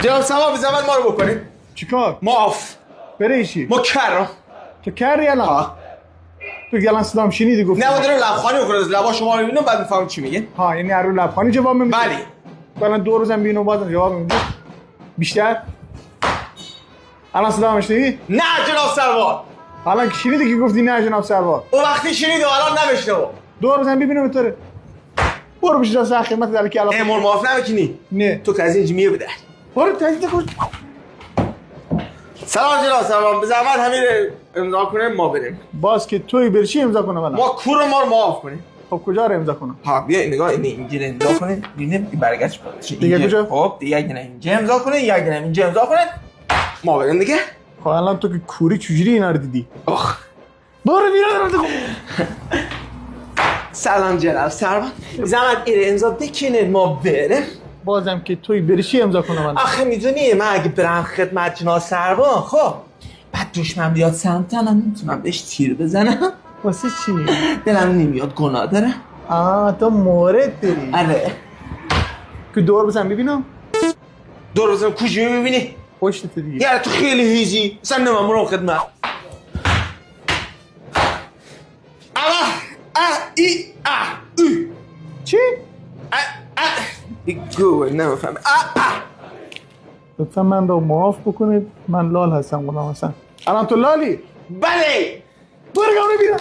جناب سما زحمت ما رو بکنید. چیکار؟ معاف. برای چی؟ مکرم. تو کاری الان؟ تو الان صدام شنیدی گفت؟ نه ما داریم لبخانی میکنه از لبا شما میبینم بعد میفهمم چی میگه. ها یعنی هر رو لبخانی جواب میدی؟ بله. الان 2 روزم ببینم بعد جواب میدی. بیشتر؟ الان صدام شنیدی؟ نه جناب سروان. الان شنیدی که گفتی نه جناب سروان؟ اون وقتی شنید و الان نمیشنو. 2 روزم ببینم تو. برو بشه راست خدمت در کی الان. امور معاف نمیکنی؟ نه. تو که از اینجا میه بده. برو تجدید کن. سلام جناب سروان به زحمت همین امضا کنیم ما بریم. باز که توی برشی امضا کنم الان. ما کور ما رو معاف کنیم. خب کجا رو امضا کنم؟ ها بیا نگاه اینجا امضا کنیم. ببینیم برگشت دیگه کجا؟ خب دیگه اگه نه اینجا امضا کنه یا اگه نه اینجا امضا کنه ما بریم دیگه. خب الان تو که کوری چجوری اینا رو دیدی؟ آخ برو بیرون. سلام جناب سروان زحمت این امضا بکنید ما بریم. بازم که توی برشی امضا کنم الان. آخه میدونی من اگه برم خدمت جناب سروان خب بعد دشمن بیاد سمت من میتونم بهش تیر بزنم. واسه چی؟ دلم نمیاد گناه داره. تو مورد داری. آره. که دور بزن ببینم. دور بزن کجا میبینی؟ پشتت دیگه. یاره تو خیلی هیزی اصلا نمیم برو خدمت. چی؟ گوه نمیفهمه. لطفا من رو معاف بکنید. من لال هستم غلام حسن. الان تو لالی؟ بله. برو بیرون.